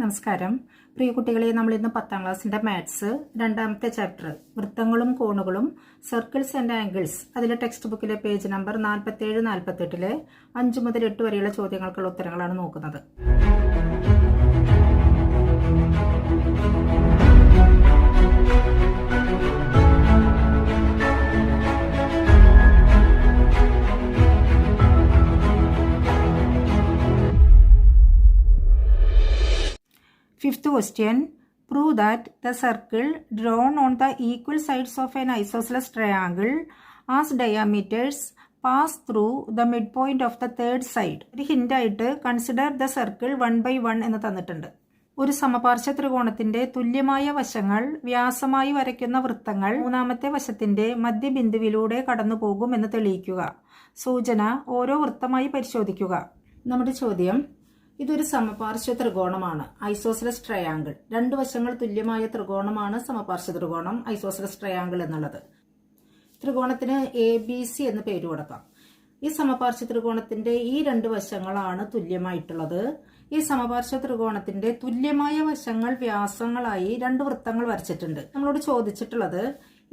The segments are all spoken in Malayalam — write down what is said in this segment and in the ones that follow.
നമസ്കാരം പ്രിയ കുട്ടികളെ, നമ്മൾ ഇന്ന് 10ാം ക്ലാസ്സിന്റെ മാത്സ് രണ്ടാമത്തെ ചാപ്റ്റർ വൃത്തങ്ങളും കോണുകളും സർക്കിൾസ് ആൻഡ് ആംഗിൾസ് അതിലെ ടെക്സ്റ്റ് ബുക്കിലെ പേജ് നമ്പർ 47-48 5 മുതൽ 8 വരെയുള്ള ചോദ്യങ്ങൾക്കുള്ള ഉത്തരങ്ങളാണ് നോക്കുന്നത്. Fifth question. Prove that the circle drawn on the equal sides of an isosceles triangle as diameters pass through the midpoint of the third side. ഒരു ഹിന്റായിട്ട് കൺസിഡർ ദ സർക്കിൾ 1 by 1 എന്ന് തന്നിട്ടുണ്ട്. ഒരു സമപാർശ്വ ത്രികോണത്തിന്റെ തുല്യമായ വശങ്ങൾ വ്യാസമായി വരയ്ക്കുന്ന വൃത്തങ്ങൾ മൂന്നാമത്തെ വശത്തിന്റെ മധ്യബിന്ദുവിലൂടെ കടന്നുപോകും എന്ന് തെളിയിക്കുക. സൂചന: ഓരോ വൃത്തമായി പരിശോധിക്കുക. നമ്മുടെ ചോദ്യം: ഇതൊരു സമപാർശ്വ ത്രികോണമാണ്, ഐസോസെലസ് ട്രയാങ്കിൾ. രണ്ട് വശങ്ങൾ തുല്യമായ ത്രികോണമാണ് സമപാർശ്വ ത്രികോണം, ഐസോസെലസ് ട്രയാങ്കിൾ എന്നുള്ളത്. ത്രികോണത്തിന് ABC എന്ന് പേര് കൊടുക്കാം. ഈ സമപാർശ്വ ത്രികോണത്തിന്റെ ഈ രണ്ട് വശങ്ങളാണ് തുല്യമായിട്ടുള്ളത്. ഈ സമപാർശ്വ ത്രികോണത്തിന്റെ തുല്യമായ വശങ്ങൾ വ്യാസങ്ങളായി രണ്ട് വൃത്തങ്ങൾ വരച്ചിട്ടുണ്ട്. നമ്മളോട് ചോദിച്ചിട്ടുള്ളത്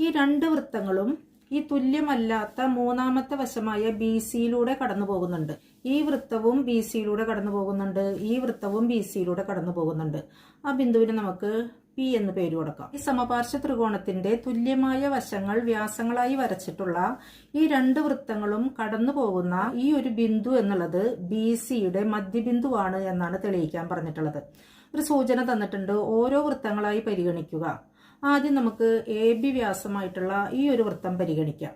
ഈ രണ്ട് വൃത്തങ്ങളും ഈ തുല്യമല്ലാത്ത മൂന്നാമത്തെ വശമായ BCയിലൂടെ കടന്നു പോകുന്നുണ്ട്. ഈ വൃത്തവും BCയിലൂടെ കടന്നു പോകുന്നുണ്ട്, ഈ വൃത്തവും BCയിലൂടെ കടന്നു പോകുന്നുണ്ട്. ആ ബിന്ദുവിന് നമുക്ക് P എന്ന് പേര് കൊടുക്കാം. ഈ സമപാർശ്വ ത്രികോണത്തിന്റെ തുല്യമായ വശങ്ങൾ വ്യാസങ്ങളായി വരച്ചിട്ടുള്ള ഈ രണ്ട് വൃത്തങ്ങളും കടന്നു പോകുന്ന ഈ ഒരു ബിന്ദു എന്നുള്ളത് BCയുടെ മധ്യബിന്ദുവാണ് എന്നാണ് തെളിയിക്കാൻ പറഞ്ഞിട്ടുള്ളത്. ഒരു സൂചന തന്നിട്ടുണ്ട്, ഓരോ വൃത്തങ്ങളായി പരിഗണിക്കുക. ആദ്യം നമുക്ക് AB വ്യാസമായിട്ടുള്ള ഈ ഒരു വൃത്തം പരിഗണിക്കാം.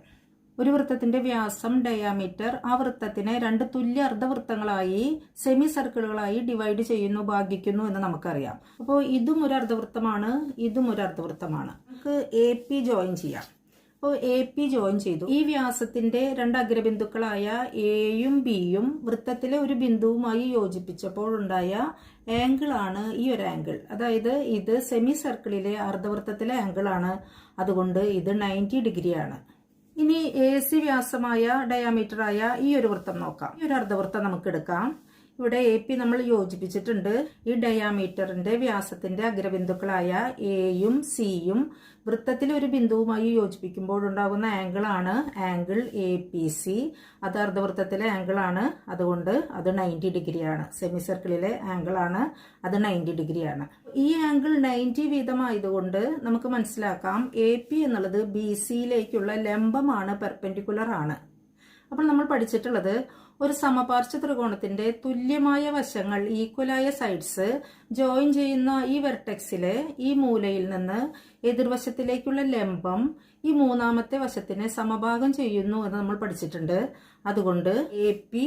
ഒരു വൃത്തത്തിന്റെ വ്യാസം ഡയാമീറ്റർ ആ വൃത്തത്തിനെ രണ്ട് തുല്യ അർദ്ധവൃത്തങ്ങളായി സെമി സർക്കിളുകളായി ഡിവൈഡ് ചെയ്യുന്നു, ഭാഗിക്കുന്നു എന്ന് നമുക്കറിയാം. അപ്പോൾ ഇതും ഒരു അർദ്ധവൃത്തമാണ്, ഇതും ഒരു അർദ്ധവൃത്തമാണ്. നമുക്ക് AP ജോയിൻ ചെയ്യാം. അപ്പോൾ AP ജോയിൻ ചെയ്തു. ഈ വ്യാസത്തിന്റെ രണ്ട് അഗ്രബിന്ദുക്കളായ Aയും Bയും വൃത്തത്തിലെ ഒരു ബിന്ദുവുമായി യോജിപ്പിച്ചപ്പോൾ ഉണ്ടായ ആംഗിൾ ആണ് ഈ ഒരു ആംഗിൾ. അതായത് ഇത് സെമി സർക്കിളിലെ അർദ്ധവൃത്തത്തിലെ ആംഗിൾ ആണ്, അതുകൊണ്ട് ഇത് 90 ഡിഗ്രിയാണ്. ഇനി AC വ്യാസമായ ഡയാമീറ്ററായ ഈ ഒരു വൃത്തം നോക്കാം. ഈ ഒരു അർദ്ധവൃത്തം നമുക്ക് എടുക്കാം. ഇവിടെ AP നമ്മൾ യോജിപ്പിച്ചിട്ടുണ്ട്. ഈ ഡയാമീറ്ററിന്റെ വ്യാസത്തിന്റെ അഗ്രബിന്ദുക്കളായ Aയും Cയും വൃത്തത്തിലെ ഒരു ബിന്ദുവുമായി യോജിപ്പിക്കുമ്പോൾ ഉണ്ടാകുന്ന ആംഗിൾ ആണ് ആംഗിൾ APC. അത് അർദ്ധവൃത്തത്തിലെ ആംഗിൾ ആണ്, അതുകൊണ്ട് അത് 90 ഡിഗ്രിയാണ്. സെമി സർക്കിളിലെ ആംഗിൾ ആണ്, അത് 90 ഡിഗ്രിയാണ്. ഈ ആംഗിൾ 90 വീതമായതുകൊണ്ട് നമുക്ക് മനസ്സിലാക്കാം AP എന്നുള്ളത് BCയിലേക്കുള്ള ലംബമാണ്, പെർപെൻഡിക്കുലർ ആണ്. അപ്പോൾ നമ്മൾ പഠിച്ചിട്ടുള്ളത് ഒരു സമപാർശ്വ ത്രികോണത്തിന്റെ തുല്യമായ വശങ്ങൾ, ഈക്വലായ സൈഡ്സ് ജോയിൻ ചെയ്യുന്ന ഈ വെർട്ടെക്സിലെ ഈ മൂലയിൽ നിന്ന് എതിർവശത്തിലേക്കുള്ള ലംബം ഈ മൂന്നാമത്തെ വശത്തിനെ സമഭാഗം ചെയ്യുന്നു എന്ന് നമ്മൾ പഠിച്ചിട്ടുണ്ട്. അതുകൊണ്ട് AP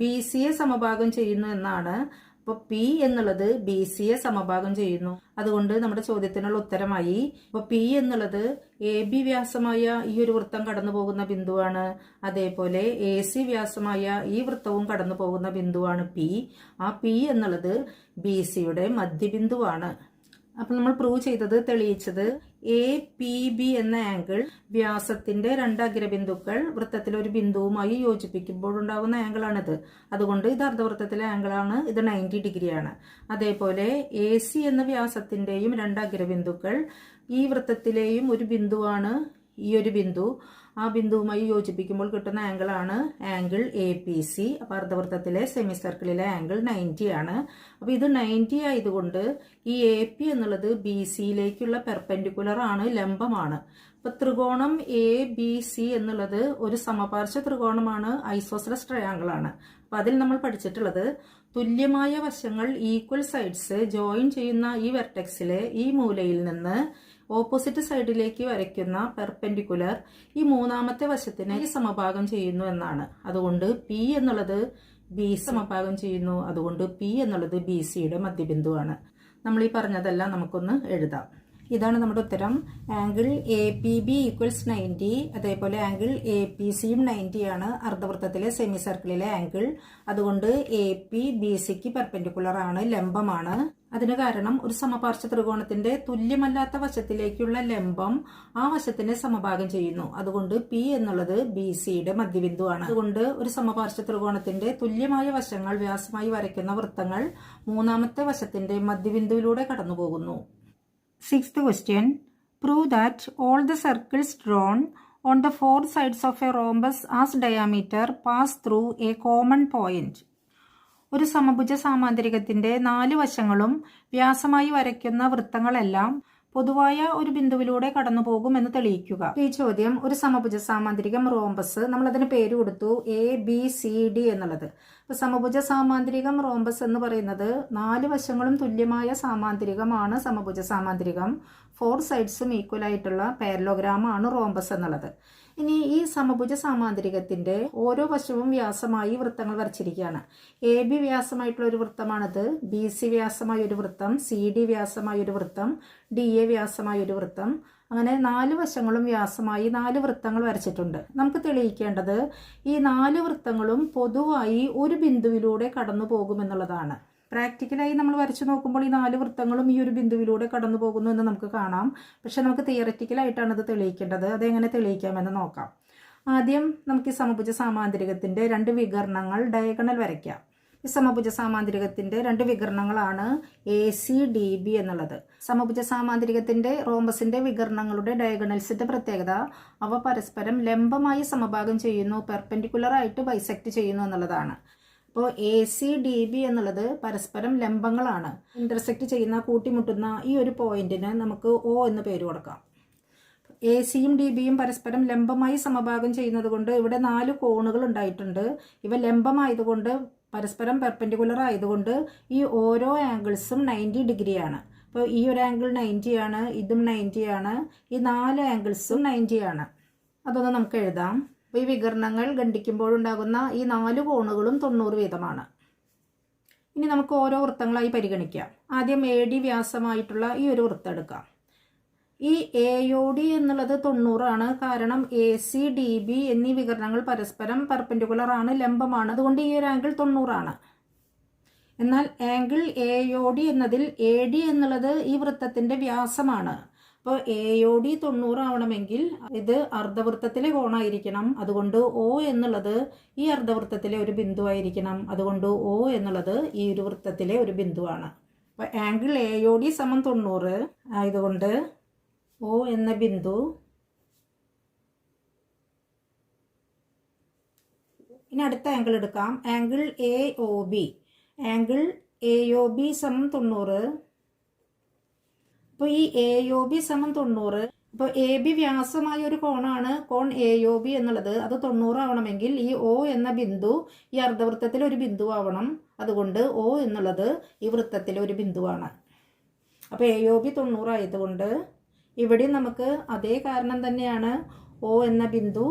BCയെ സമഭാഗം ചെയ്യുന്നു എന്നാണ്. അപ്പോൾ P എന്നുള്ളത് BCയെ സമഭാഗം ചെയ്യുന്നു. അതുകൊണ്ട് നമ്മുടെ ചോദ്യത്തിനുള്ള ഉത്തരമായി അപ്പോൾ P എന്നുള്ളത് AB വ്യാസമായ ഈ ഒരു വൃത്തം കടന്നു പോകുന്ന ബിന്ദുവാണ്. അതേപോലെ AC വ്യാസമായ ഈ വൃത്തവും കടന്നു പോകുന്ന ബിന്ദുവാണ് P. ആ P എന്നുള്ളത് BCയുടെ മധ്യബിന്ദുവാണ്. അപ്പോൾ നമ്മൾ പ്രൂവ് ചെയ്തത്, തെളിയിച്ചത് APB എന്ന ആംഗിൾ വ്യാസത്തിന്റെ രണ്ട് അഗ്രബിന്ദുക്കൾ വൃത്തത്തിലെ ഒരു ബിന്ദുവുമായി യോജിപ്പിക്കുമ്പോൾ ഉണ്ടാകുന്ന ആംഗിളാണിത്. അതുകൊണ്ട് ഇത് അർദ്ധവൃത്തത്തിലെ ആംഗിളാണ്, ഇത് 90 ഡിഗ്രിയാണ്. അതേപോലെ AC എന്ന വ്യാസത്തിന്റെയും രണ്ട് അഗ്രബിന്ദുക്കൾ ഈ വൃത്തത്തിലെയും ഒരു ബിന്ദുവാണ് ഈ ഒരു ബിന്ദു. ആ ബിന്ദുവുമായി യോജിപ്പിക്കുമ്പോൾ കിട്ടുന്ന ആംഗിൾ ആണ് ആംഗിൾ APC. അപ്പൊ അർദ്ധവൃത്തത്തിലെ സെമി സർക്കിളിലെ ആംഗിൾ 90 ആണ്. അപ്പൊ ഇത് 90 ആയതുകൊണ്ട് ഈ AP എന്നുള്ളത് BCയിലേക്കുള്ള പെർപെൻഡിക്കുലർ ആണ്, ലംബമാണ്. അപ്പൊ ത്രികോണം ABC എന്നുള്ളത് ഒരു സമപാർശ്വ ത്രികോണമാണ്, ഐസോസെലസ് ട്രയാങ്കിൾ ആണ്. അപ്പൊ അതിൽ നമ്മൾ പഠിച്ചിട്ടുള്ളത് തുല്യമായ വശങ്ങൾ, ഈക്വൽ സൈഡ്സ് ജോയിൻ ചെയ്യുന്ന ഈ വെർട്ടെക്സിലെ ഈ മൂലയിൽ നിന്ന് ഓപ്പോസിറ്റ് സൈഡിലേക്ക് വരയ്ക്കുന്ന പെർപെൻഡിക്കുലർ ഈ മൂന്നാമത്തെ വശത്തിനെ സമഭാഗം ചെയ്യുന്നു എന്നാണ്. അതുകൊണ്ട് P എന്നുള്ളത് BC സമഭാഗം ചെയ്യുന്നു, അതുകൊണ്ട് P എന്നുള്ളത് BCയുടെ മധ്യബിന്ദുവാണ്. നമ്മൾ ഈ പറഞ്ഞതെല്ലാം നമുക്കൊന്ന് എഴുതാം. ഇതാണ് നമ്മുടെ ഉത്തരം. Angle APB equals 90. അതേപോലെ ആംഗിൾ APCയും 90 ആണ്, അർദ്ധവൃത്തത്തിലെ സെമി സർക്കിളിലെ ആംഗിൾ. അതുകൊണ്ട് AP BCക്ക് പെർപെൻഡിക്കുലർ ആണ്, ലംബമാണ്. അതിന് കാരണം ഒരു സമപാർശ്വ ത്രികോണത്തിന്റെ തുല്യമല്ലാത്ത വശത്തിലേക്കുള്ള ലംബം ആ വശത്തിനെ സമഭാഗം ചെയ്യുന്നു. അതുകൊണ്ട് പി എന്നുള്ളത് ബി സിയുടെ മധ്യബിന്ദുവാണ്. അതുകൊണ്ട് ഒരു സമപാർശ്വ ത്രികോണത്തിന്റെ തുല്യമായ വശങ്ങൾ വ്യാസമായി വരയ്ക്കുന്ന വൃത്തങ്ങൾ മൂന്നാമത്തെ വശത്തിന്റെ മധ്യബിന്ദുവിലൂടെ കടന്നുപോകുന്നു. Sixth question. Prove that all the circles drone on the four sides of a rhombus as diameter pass through a common point. ഒരു സമഭുജ സാമാന്തരികത്തിന്റെ 4 വശങ്ങളും വ്യാസമായി വരയ്ക്കുന്ന വൃത്തങ്ങളെല്ലാം പൊതുവായ ഒരു ബിന്ദുവിലൂടെ കടന്നു പോകുമെന്ന് തെളിയിക്കുക. ഈ ചോദ്യം ഒരു സമഭുജ സാമാന്തരികം റോംബസ്, നമ്മൾ അതിന് പേര് കൊടുത്തു ABCD എന്നുള്ളത്. ഇപ്പൊ സമഭുജ സാമാന്തരികം റോംബസ് എന്ന് പറയുന്നത് 4 വശങ്ങളും തുല്യമായ സാമാന്തരികമാണ് സമഭുജ സാമാന്തരികം. 4 സൈഡ്സും ഈക്വൽ ആയിട്ടുള്ള പാരലോഗ്രാമാണ് റോംബസ് എന്നുള്ളത്. ഇനി ഈ സമഭുജ സാമാന്തരികത്തിന്റെ ഓരോ വശവും വ്യാസമായി വൃത്തങ്ങൾ വരച്ചിരിക്കുകയാണ്. AB വ്യാസമായിട്ടുള്ള ഒരു വൃത്തമാണിത്, BC വ്യാസമായ ഒരു വൃത്തം, CD വ്യാസമായ ഒരു വൃത്തം, DA വ്യാസമായ ഒരു വൃത്തം. അങ്ങനെ 4 വശങ്ങളും വ്യാസമായി 4 വൃത്തങ്ങൾ വരച്ചിട്ടുണ്ട്. നമുക്ക് തെളിയിക്കേണ്ടത് ഈ 4 വൃത്തങ്ങളും പൊതുവായി ഒരു ബിന്ദുവിലൂടെ കടന്നു പോകുമെന്നുള്ളതാണ്. പ്രാക്ടിക്കലായി നമ്മൾ വരച്ചു നോക്കുമ്പോൾ ഈ 4 വൃത്തങ്ങളും ഈ ഒരു ബിന്ദുവിലൂടെ കടന്നു പോകുന്നു എന്ന് നമുക്ക് കാണാം. പക്ഷെ നമുക്ക് തിയററ്റിക്കലായിട്ടാണ് ഇത് തെളിയിക്കേണ്ടത്. അതെങ്ങനെ തെളിയിക്കാമെന്ന് നോക്കാം. ആദ്യം നമുക്ക് ഈ സമഭുജ സാമാന്തരികത്തിന്റെ 2 വികരണങ്ങൾ ഡയഗണൽ വരയ്ക്കാം. ഈ സമഭുജ സാമാന്തരികത്തിന്റെ 2 വികരണങ്ങളാണ് ACDB എന്നുള്ളത്. സമഭുജ സാമാന്തരികത്തിന്റെ റോംബസിന്റെ വികരണങ്ങളുടെ ഡയഗണൽസിന്റെ പ്രത്യേകത അവ പരസ്പരം ലംബമായി സമഭാഗം ചെയ്യുന്നു, പെർപെൻഡിക്കുലർ ആയിട്ട് ബൈസെക്ട് ചെയ്യുന്നു എന്നുള്ളതാണ്. അപ്പോൾ ACDB എന്നുള്ളത് പരസ്പരം ലംബങ്ങളാണ്. ഇന്റർസെക്ട് ചെയ്യുന്ന, കൂട്ടിമുട്ടുന്ന ഈ ഒരു പോയിന്റിന് നമുക്ക് O എന്ന് പേര് കൊടുക്കാം. ACയും DBയും പരസ്പരം ലംബമായി സമഭാഗം ചെയ്യുന്നത് കൊണ്ട് ഇവിടെ 4 കോണുകൾ ഉണ്ടായിട്ടുണ്ട്. ഇവ ലംബമായതുകൊണ്ട് പരസ്പരം പെർപെൻഡിക്കുലർ ആയതുകൊണ്ട് ഈ ഓരോ ആംഗിൾസും 90 ഡിഗ്രിയാണ്. അപ്പോൾ ഈ ഒരു ആംഗിൾ 90 ആണ്, ഇതും 90 ആണ്, ഈ 4 ആംഗിൾസും 90 ആണ്. അതൊന്ന് നമുക്ക് എഴുതാം. അപ്പോൾ ഈ വികരണങ്ങൾ ഖണ്ഡിക്കുമ്പോഴുണ്ടാകുന്ന ഈ 4 കോണുകളും 90 വീതമാണ്. ഇനി നമുക്ക് ഓരോ വൃത്തങ്ങളായി പരിഗണിക്കാം. ആദ്യം AD വ്യാസമായിട്ടുള്ള ഈ ഒരു വൃത്തം എടുക്കാം. ഈ AOD എന്നുള്ളത് 90 ആണ്. കാരണം ACDB എന്നീ വികരണങ്ങൾ പരസ്പരം പെർപെൻഡിക്കുലർ ആണ്, ലംബമാണ്. അതുകൊണ്ട് ഈ ഒരു ആംഗിൾ 90 ആണ്. എന്നാൽ ആംഗിൾ AOD എന്നതിൽ AD എന്നുള്ളത് ഈ വൃത്തത്തിന്റെ വ്യാസമാണ്. അപ്പോൾ AOD 90 ആവണമെങ്കിൽ ഇത് അർദ്ധവൃത്തത്തിലെ കോണായിരിക്കണം. അതുകൊണ്ട് O എന്നുള്ളത് ഈ അർദ്ധവൃത്തത്തിലെ ഒരു ബിന്ദുവായിരിക്കണം. അതുകൊണ്ട് O എന്നുള്ളത് ഈ ഒരു വൃത്തത്തിലെ ഒരു ബിന്ദുവാണ്. അപ്പോൾ ആംഗിൾ AOD = 90 ആയതുകൊണ്ട് O എന്ന ബിന്ദു. ഇനി അടുത്ത ആംഗിൾ എടുക്കാം. Angle AOB. Angle AOB = 90. അപ്പോൾ ഈ AOB = 90. അപ്പോൾ AB വ്യാസമായ ഒരു കോണാണ് കോൺ AOB എന്നുള്ളത്. അത് 90 ആവണമെങ്കിൽ ഈ O എന്ന ബിന്ദു ഈ അർദ്ധവൃത്തത്തിലെ ഒരു ബിന്ദു ആവണം. അതുകൊണ്ട് O എന്നുള്ളത് ഈ വൃത്തത്തിലെ ഒരു ബിന്ദുവാണ്. അപ്പോൾ AOB 90 ആയതുകൊണ്ട് ഇവിടെ നമുക്ക് അതേ കാരണം തന്നെയാണ് O എന്ന ബിന്ദു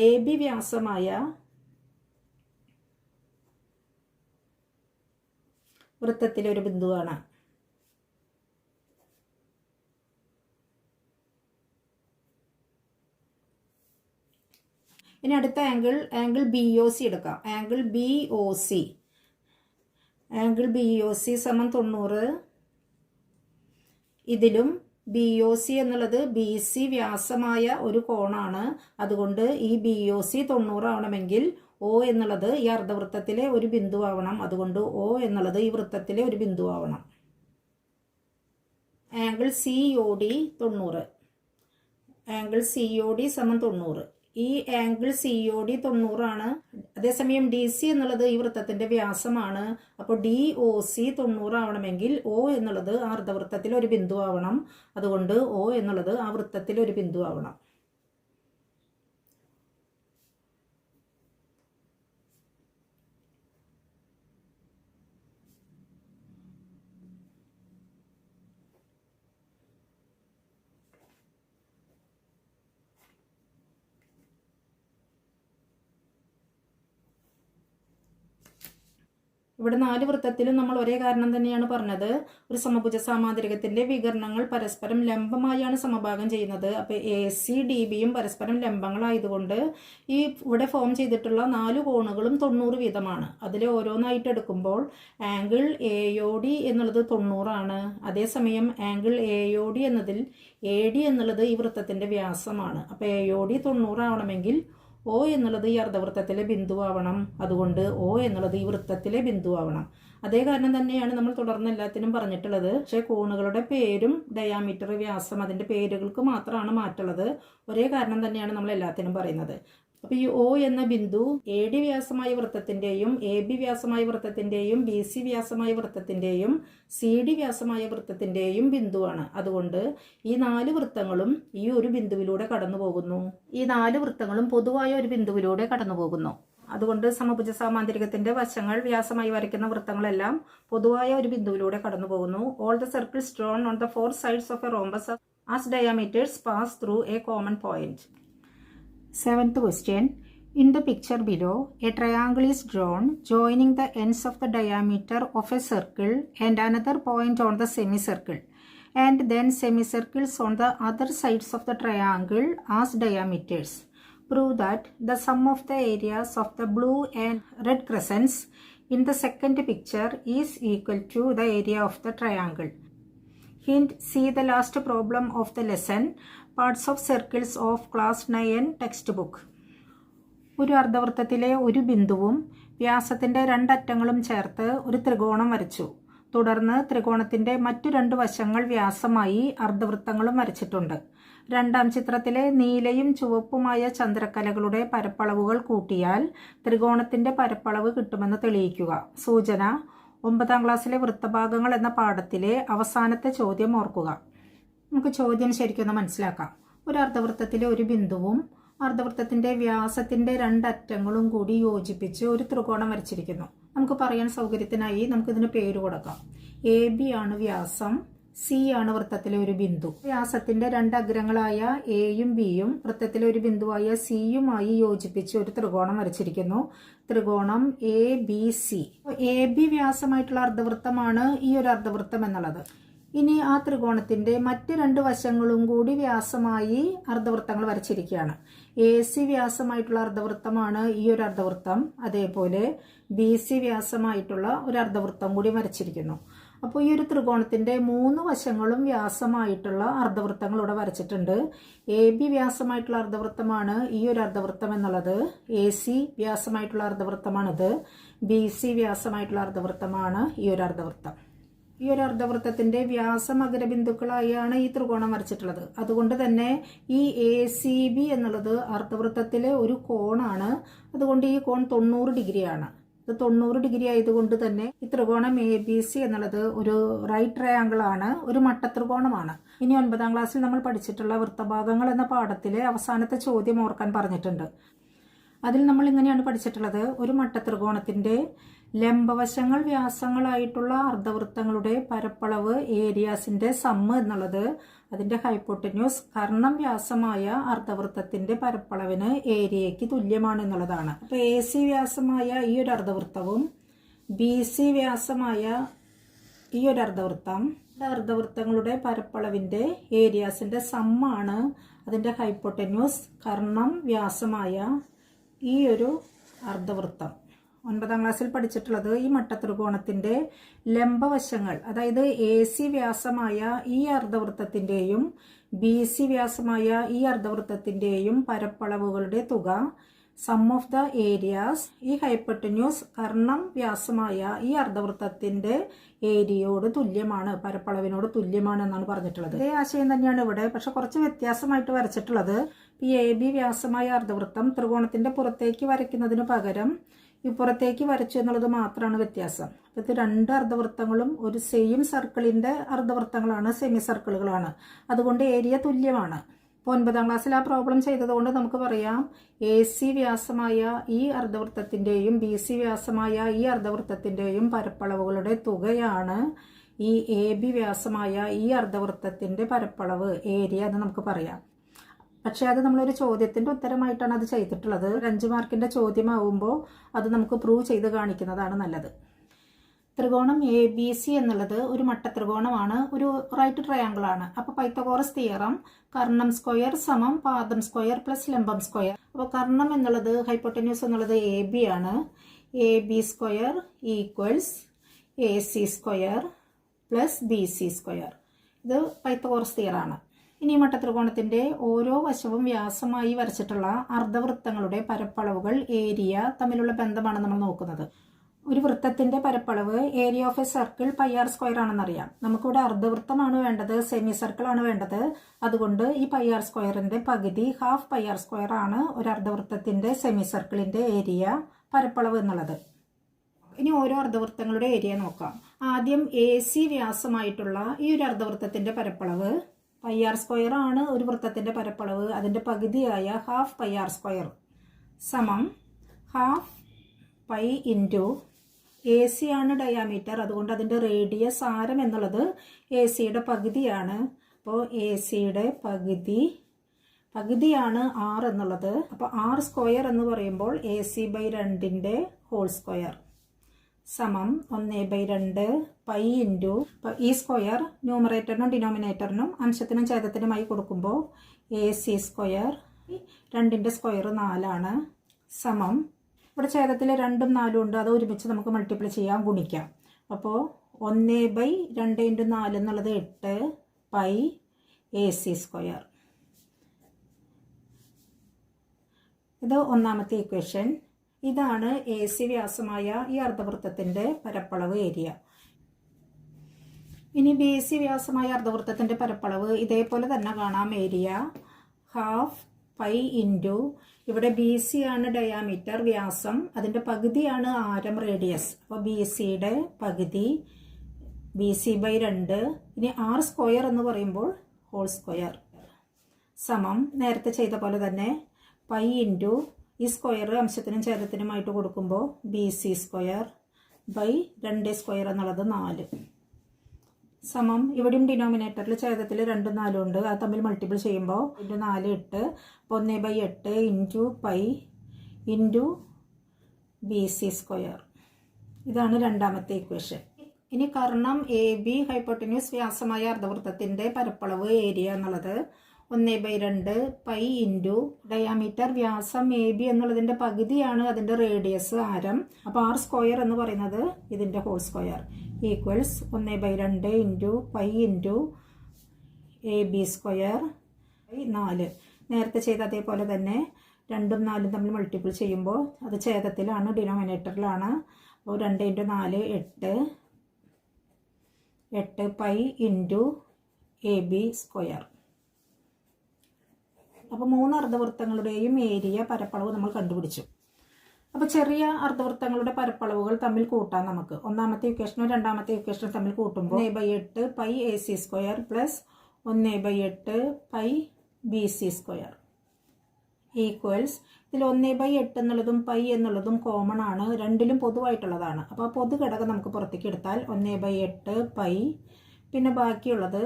AB വ്യാസമായ വൃത്തത്തിലെ ഒരു ബിന്ദുവാണ്. ഇനി അടുത്ത ആംഗിൾ BOC എടുക്കാം. Angle BOC = 90. ഇതിലും BOC എന്നുള്ളത് BC വ്യാസമായ ഒരു കോണാണ്. അതുകൊണ്ട് ഈ BOC 90 ആവണമെങ്കിൽ O എന്നുള്ളത് ഈ അർദ്ധവൃത്തത്തിലെ ഒരു ബിന്ദു ആവണം. അതുകൊണ്ട് O എന്നുള്ളത് ഈ വൃത്തത്തിലെ ഒരു ബിന്ദു ആവണം. Angle COD 90. Angle COD = 90. ഈ ആംഗിൾ COD 90 ആണ്. അതേസമയം DC എന്നുള്ളത് ഈ വൃത്തത്തിന്റെ വ്യാസമാണ്. അപ്പോൾ DOC 90 ആവണമെങ്കിൽ O എന്നുള്ളത് ആ അർദ്ധവൃത്തത്തിലെ ഒരു ബിന്ദു ആവണം. അതുകൊണ്ട് O എന്നുള്ളത് ആ വൃത്തത്തിലെ ഒരു ബിന്ദു ആവണം. ഇവിടെ 4 വൃത്തത്തിലും നമ്മൾ ഒരേ കാരണം തന്നെയാണ് പറഞ്ഞത്. ഒരു സമഭുജ സാമാന്തരികത്തിന്റെ വികരണങ്ങൾ പരസ്പരം ലംബമായാണ് സമഭാഗം ചെയ്യുന്നത്. അപ്പോൾ എ സി ഡി ബിയും പരസ്പരം ലംബങ്ങളായതുകൊണ്ട് ഈ ഇവിടെ ഫോം ചെയ്തിട്ടുള്ള 4 കോണുകളും 90 വീതമാണ്. അതിൽ ഓരോന്നായിട്ട് എടുക്കുമ്പോൾ ആംഗിൾ എ ഒ ഡി എന്നുള്ളത് 90 ആണ്. അതേസമയം ആംഗിൾ എ ഒ ഡി എന്നതിൽ എ ഡി എന്നുള്ളത് ഈ വൃത്തത്തിന്റെ വ്യാസമാണ്. അപ്പോൾ എ ഒ ഡി 90 ആവണമെങ്കിൽ ഒ എന്നുള്ളത് ഈ അർദ്ധവൃത്തത്തിലെ ബിന്ദുവാവണം. അതുകൊണ്ട് ഒ എന്നുള്ളത് ഈ വൃത്തത്തിലെ ബിന്ദുവാവണം. അതേ കാരണം തന്നെയാണ് നമ്മൾ തുടർന്ന് എല്ലാത്തിനും പറഞ്ഞിട്ടുള്ളത്. പക്ഷേ കോണുകളുടെ പേരും ഡയാമീറ്റർ, വ്യാസം, അതിൻ്റെ പേരുകൾക്ക് മാത്രമാണ് മാറ്റുള്ളത്. ഒരേ കാരണം തന്നെയാണ് നമ്മൾ എല്ലാത്തിനും പറയുന്നത്. അപ്പോൾ ഈ ഒ എന്ന ബിന്ദു എ ഡി വ്യാസമായ വൃത്തത്തിൻ്റെയും എ ബി വ്യാസമായ വൃത്തത്തിൻ്റെയും ബി സി വ്യാസമായ വൃത്തത്തിൻ്റെയും സി ഡി വ്യാസമായ വൃത്തത്തിൻ്റെയും ബിന്ദുവാണ്. അതുകൊണ്ട് ഈ 4 വൃത്തങ്ങളും ഈ ഒരു ബിന്ദുവിലൂടെ കടന്നു പോകുന്നു. ഈ 4 വൃത്തങ്ങളും പൊതുവായ ഒരു ബിന്ദുവിലൂടെ കടന്നു പോകുന്നു. അതുകൊണ്ട് സമഭുജ സാമാന്തരികത്തിന്റെ വശങ്ങൾ വ്യാസമായി വരയ്ക്കുന്ന വൃത്തങ്ങളെല്ലാം പൊതുവായ ഒരു ബിന്ദുവിലൂടെ കടന്നു പോകുന്നു. All the circles drone on the 4 sides of a rhombus as diameters pass through a common point. 7th question. In the picture below, a triangle is drawn joining the ends of the diameter of a circle and another point on the semicircle, and then semicircles on the other sides of the triangle as diameters. Prove that the sum of the areas of the blue and red crescents in the second picture is equal to the area of the triangle. Hint: see the last problem of the lesson, parts of circles of class 9 textbook. ഒരു അർദ്ധവൃത്തത്തിലെ ഒരു ബിന്ദുവും വ്യാസത്തിൻ്റെ 2 അറ്റങ്ങളും ചേർത്ത് ഒരു ത്രികോണം വരച്ചു. തുടർന്ന് ത്രികോണത്തിൻ്റെ മറ്റു 2 വശങ്ങൾ വ്യാസമായി അർദ്ധവൃത്തങ്ങളും വരച്ചിട്ടുണ്ട്. 2ാം ചിത്രത്തിലെ നീലയും ചുവപ്പുമായ ചന്ദ്രക്കലകളുടെ പരപ്പളവുകൾ കൂട്ടിയാൽ ത്രികോണത്തിൻ്റെ പരപ്പളവ് കിട്ടുമെന്ന് തെളിയിക്കുക. സൂചന: 9ാം ക്ലാസ്സിലെ വൃത്തഭാഗങ്ങൾ എന്ന പാഠത്തിലെ അവസാനത്തെ ചോദ്യം ഓർക്കുക. നമുക്ക് ചോദ്യം ശരിക്കൊന്ന് മനസ്സിലാക്കാം. ഒരു അർദ്ധവൃത്തത്തിലെ ഒരു ബിന്ദുവും അർദ്ധവൃത്തത്തിൻ്റെ വ്യാസത്തിൻ്റെ 2 അറ്റങ്ങളും കൂടി യോജിപ്പിച്ച് ഒരു ത്രികോണം വരച്ചിരിക്കുന്നു. നമുക്ക് പറയാൻ സൗകര്യത്തിനായി നമുക്കിതിന് പേര് കൊടുക്കാം. എ ബി ആണ് വ്യാസം, സി ആണ് വൃത്തത്തിലെ ഒരു ബിന്ദു. വ്യാസത്തിന്റെ 2 അഗ്രങ്ങളായ എയും ബിയും വൃത്തത്തിലെ ഒരു ബിന്ദുവായ സിയുമായി യോജിപ്പിച്ച് ഒരു ത്രികോണം വരച്ചിരിക്കുന്നു. ത്രികോണം A B C. A B വ്യാസമായിട്ടുള്ള അർദ്ധവൃത്തമാണ് ഈ ഒരു അർദ്ധവൃത്തം എന്നുള്ളത്. ഇനി ആ ത്രികോണത്തിന്റെ മറ്റ് 2 വശങ്ങളും കൂടി വ്യാസമായി അർദ്ധവൃത്തങ്ങൾ വരച്ചിരിക്കുകയാണ്. എ സി വ്യാസമായിട്ടുള്ള അർദ്ധവൃത്തമാണ് ഈ ഒരു അർദ്ധവൃത്തം. അതേപോലെ ബി സി വ്യാസമായിട്ടുള്ള ഒരു അർദ്ധവൃത്തം കൂടി വരച്ചിരിക്കുന്നു. അപ്പോൾ ഈ ഒരു ത്രികോണത്തിന്റെ 3 വശങ്ങളും വ്യാസമായിട്ടുള്ള അർദ്ധവൃത്തങ്ങൾ ഇവിടെ വരച്ചിട്ടുണ്ട്. എ ബി വ്യാസമായിട്ടുള്ള അർദ്ധവൃത്തമാണ് ഈ ഒരു അർദ്ധവൃത്തം എന്നുള്ളത്. എ സി വ്യാസമായിട്ടുള്ള അർദ്ധവൃത്തമാണിത്. ബി സി വ്യാസമായിട്ടുള്ള അർദ്ധവൃത്തമാണ് ഈ ഒരു അർദ്ധവൃത്തം. ഈ ഒരു അർദ്ധവൃത്തത്തിന്റെ വ്യാസം അഗ്രബിന്ദുക്കളായാണ് ഈ ത്രികോണം വരച്ചിട്ടുള്ളത്. അതുകൊണ്ട് തന്നെ ഈ എ സി ബി എന്നുള്ളത് അർദ്ധവൃത്തത്തിലെ ഒരു കോണാണ്. അതുകൊണ്ട് ഈ കോൺ 90 ഡിഗ്രിയാണ്. ഇത് 90 ഡിഗ്രി ആയതുകൊണ്ട് തന്നെ ഈ ത്രികോണം എ ബി സി എന്നുള്ളത് ഒരു റൈറ്റ് ട്രയാങ്കിൾ ആണ്, ഒരു മട്ടത്രികോണമാണ്. ഇനി 9ാം ക്ലാസ്സിൽ നമ്മൾ പഠിച്ചിട്ടുള്ള വൃത്തഭാഗങ്ങൾ എന്ന പാഠത്തിലെ അവസാനത്തെ ചോദ്യം ഓർക്കാൻ പറഞ്ഞിട്ടുണ്ട്. അതിൽ നമ്മൾ ഇങ്ങനെയാണ് പഠിച്ചിട്ടുള്ളത്: ഒരു മട്ടത്രികോണത്തിന്റെ ലംബവശങ്ങൾ വ്യാസങ്ങളായിട്ടുള്ള അർദ്ധവൃത്തങ്ങളുടെ പരപ്പളവ് ഏരിയാസിന്റെ സമ്മ് എന്നുള്ളത് അതിന്റെ ഹൈപ്പോട്ടന്യൂസ് കർണം വ്യാസമായ അർദ്ധവൃത്തത്തിന്റെ പരപ്പളവിന് ഏരിയയ്ക്ക് തുല്യമാണ് എന്നുള്ളതാണ്. അപ്പോൾ എ സി വ്യാസമായ ഈ ഒരു അർദ്ധവൃത്തവും ബി സി വ്യാസമായ ഈ ഒരു അർദ്ധവൃത്തങ്ങളുടെ പരപ്പളവിന്റെ ഏരിയാസിന്റെ സമ്മാണ് അതിന്റെ ഹൈപ്പോട്ടന്യൂസ് കർണം വ്യാസമായ ഈ ഒരു അർദ്ധവൃത്തം. 9ാം ക്ലാസ്സിൽ പഠിച്ചിട്ടുള്ളത് ഈ മട്ടത്രികോണത്തിന്റെ ലംബവശങ്ങൾ, അതായത് എ സി വ്യാസമായ ഈ അർദ്ധവൃത്തത്തിന്റെയും ബി സി വ്യാസമായ ഈ അർദ്ധവൃത്തത്തിന്റെയും പരപ്പളവുകളുടെ തുക സം ഓഫ് ദ ഏരിയാസ് ഈ ഹൈപ്പോട്ടന്യൂസ് കർണം വ്യാസമായ ഈ അർദ്ധവൃത്തത്തിന്റെ ഏരിയയോട് തുല്യമാണ്, പരപ്പളവിനോട് തുല്യമാണ് എന്നാണ് പറഞ്ഞിട്ടുള്ളത്. ഇതേ ആശയം തന്നെയാണ് ഇവിടെ, പക്ഷെ കുറച്ച് വ്യത്യാസമായിട്ട് വരച്ചിട്ടുള്ളത്. ഈ എ ബി വ്യാസമായ അർദ്ധവൃത്തം ത്രികോണത്തിന്റെ പുറത്തേക്ക് വരയ്ക്കുന്നതിന് പകരം ഇപ്പുറത്തേക്ക് വരച്ചു എന്നുള്ളത് മാത്രമാണ് വ്യത്യാസം. അപ്പോൾ ഇത് 2 അർദ്ധവൃത്തങ്ങളും ഒരു സെയിം സർക്കിളിന്റെ അർദ്ധവൃത്തങ്ങളാണ്, സെമി സർക്കിളുകളാണ്. അതുകൊണ്ട് ഏരിയ തുല്യമാണ്. ഇപ്പോൾ 9ാം ക്ലാസ്സിൽ ആ പ്രോബ്ലം ചെയ്തതുകൊണ്ട് നമുക്ക് പറയാം എ സി വ്യാസമായ ഈ അർദ്ധവൃത്തത്തിന്റെയും ബി സി വ്യാസമായ ഈ അർദ്ധവൃത്തത്തിന്റെയും പരപ്പളവുകളുടെ തുകയാണ് ഈ എ ബി വ്യാസമായ ഈ അർദ്ധവൃത്തത്തിന്റെ പരപ്പളവ്, ഏരിയ എന്ന് നമുക്ക് പറയാം. പക്ഷേ അത് നമ്മളൊരു ചോദ്യത്തിന്റെ ഉത്തരമായിട്ടാണ് അത് ചെയ്തിട്ടുള്ളത്. 5 മാർക്കിന്റെ ചോദ്യമാവുമ്പോൾ അത് നമുക്ക് പ്രൂവ് ചെയ്ത് കാണിക്കുന്നതാണ് നല്ലത്. ത്രികോണം എ ബി സി എന്നുള്ളത് ഒരു മട്ടത്രികോണമാണ്, ഒരു റൈറ്റ് ട്രയാങ്കിൾ ആണ്. അപ്പോൾ പൈത്തഗോറസ് തിയറം കർണം സ്ക്വയർ സമം പാദം സ്ക്വയർ പ്ലസ് ലംബം സ്ക്വയർ. അപ്പോൾ കർണം എന്നുള്ളത് ഹൈപ്പോട്ടന്യൂസ് എന്നുള്ളത് എ ബി ആണ്. A B square equals A C square plus B C square. ഇത് പൈത്തഗോറസ് തിയറാണ്. ഇനി മട്ടത്രികോണത്തിന്റെ ഓരോ വശവും വ്യാസമായി വരച്ചിട്ടുള്ള അർദ്ധവൃത്തങ്ങളുടെ പരപ്പളവുകൾ ഏരിയ തമ്മിലുള്ള ബന്ധമാണ് നമ്മൾ നോക്കുന്നത്. ഒരു വൃത്തത്തിന്റെ പരപ്പളവ് area of a circle pi r square ആണെന്നറിയാം. നമുക്കിവിടെ അർദ്ധവൃത്തമാണ് വേണ്ടത്, സെമി സർക്കിൾ ആണ് വേണ്ടത്. അതുകൊണ്ട് ഈ പൈ ആർ സ്ക്വയറിന്റെ പകുതി ഹാഫ് പൈ ആർ സ്ക്വയർ ആണ് ഒരു അർദ്ധവൃത്തത്തിന്റെ സെമി സർക്കിളിന്റെ ഏരിയ പരപ്പളവ് എന്നുള്ളത്. ഇനി ഓരോ അർദ്ധവൃത്തങ്ങളുടെ ഏരിയ നോക്കാം. ആദ്യം എ സി വ്യാസമായിട്ടുള്ള ഈ ഒരു അർദ്ധവൃത്തത്തിന്റെ പരപ്പളവ് പൈ ആർ സ്ക്വയർ ആണ് ഒരു വൃത്തത്തിന്റെ പരപ്പളവ്. അതിന്റെ പകുതിയായ ഹാഫ് പൈ ആർ സ്ക്വയർ സമം half pi into A C ആണ് ഡയാമീറ്റർ. അതുകൊണ്ട് അതിന്റെ റേഡിയസ് ആരം എന്നുള്ളത് എ സിയുടെ പകുതിയാണ്. അപ്പോൾ എ സിയുടെ പകുതിയാണ് ആർ എന്നുള്ളത്. അപ്പോൾ ആർ സ്ക്വയർ എന്ന് പറയുമ്പോൾ A C by 2 whole square സമം 1/2 പൈ ഇൻറ്റു ഈ സ്ക്വയർ ന്യൂമറേറ്ററിനും ഡിനോമിനേറ്ററിനും അംശത്തിനും ഛേദത്തിനുമായി കൊടുക്കുമ്പോൾ എ സി സ്ക്വയർ 2 സ്ക്വയർ 4 ആണ് സമം ഇവിടെ ഛേദത്തിൽ 2ഉം 4ഉം ഉണ്ട്. അത് ഒരുമിച്ച് നമുക്ക് മൾട്ടിപ്ലൈ ചെയ്യാം, ഗുണിക്കാം. അപ്പോൾ 1/2 × 4 എന്നുള്ളത് 8 പൈ എ സി സ്ക്വയർ. ഇത് ഒന്നാമത്തെ ഇക്വേഷൻ. ഇതാണ് എ സി വ്യാസമായ ഈ അർദ്ധവൃത്തത്തിന്റെ പരപ്പളവ് ഏരിയ. ഇനി ബി സി വ്യാസമായ അർദ്ധവൃത്തത്തിന്റെ പരപ്പളവ് ഇതേപോലെ തന്നെ കാണാം. ഏരിയ ഹാഫ് പൈ ഇൻറ്റു ഇവിടെ ബി സി ആണ് ഡയാമീറ്റർ വ്യാസം, അതിന്റെ പകുതിയാണ് ആരം റേഡിയസ്. അപ്പോൾ ബി സിയുടെ പകുതി ബി സി ബൈ 2. ഇനി ആർ സ്ക്വയർ എന്ന് പറയുമ്പോൾ ഹോൾ സ്ക്വയർ സമം നേരത്തെ ചെയ്ത പോലെ തന്നെ പൈ ഇൻറ്റു ഈ സ്ക്വയർ അംശത്തിനും ഛേദത്തിനുമായിട്ട് കൊടുക്കുമ്പോൾ B C square by 2 square എന്നുള്ളത് 4 സമം ഇവിടെയും ഡിനോമിനേറ്ററിൽ ഛേദത്തിൽ 2ഉം 4ഉം ഉണ്ട്. അത് തമ്മിൽ മൾട്ടിപ്പിൾ ചെയ്യുമ്പോൾ 4 8. അപ്പോൾ 1/8 into pi into B C square. ഇതാണ് രണ്ടാമത്തെ ഇക്വേഷൻ. ഇനി കർണം എ ബി ഹൈപ്പോട്ടന്യൂസ് വ്യാസമായ അർദ്ധവൃത്തത്തിന്റെ പരപ്പളവ് ഏരിയ എന്നുള്ളത് 1/2 പൈ ഇൻറ്റു ഡയാമീറ്റർ വ്യാസം എ ബി എന്നുള്ളതിന്റെ പകുതിയാണ് അതിന്റെ റേഡിയസ് ആരം. അപ്പോൾ ആർ സ്ക്വയർ എന്ന് പറയുന്നത് ഇതിന്റെ whole square equals 1/2 into pi into A B square 4. നേരത്തെ ചെയ്ത അതേപോലെ തന്നെ 2ഉം 4ഉം തമ്മിൽ മൾട്ടിപ്പിൾ ചെയ്യുമ്പോൾ അത് ഛേദത്തിലാണ്, ഡിനോമിനേറ്ററിലാണ്. അപ്പോൾ 2 × 4 8 pi into A B square. അപ്പോൾ 3 അർദ്ധവൃത്തങ്ങളുടെയും ഏരിയ പരപ്പളവ് നമ്മൾ കണ്ടുപിടിച്ചു. അപ്പോൾ ചെറിയ അർദ്ധവൃത്തങ്ങളുടെ പരപ്പളവുകൾ തമ്മിൽ കൂട്ടാം നമുക്ക്. ഒന്നാമത്തെ ഇക്വേഷനും രണ്ടാമത്തെ ഇക്വേഷനും തമ്മിൽ കൂട്ടുമ്പോൾ 1/8 pi A C square plus 1/8 pi B C square equals. ഇതിൽ 1/8 എന്നുള്ളതും പൈ എന്നുള്ളതും കോമൺ ആണ്, രണ്ടിലും പൊതുവായിട്ടുള്ളതാണ്. അപ്പോൾ പൊതു ഘടകം നമുക്ക് പുറത്തേക്ക് എടുത്താൽ 1/8 പൈ, പിന്നെ ബാക്കിയുള്ളത്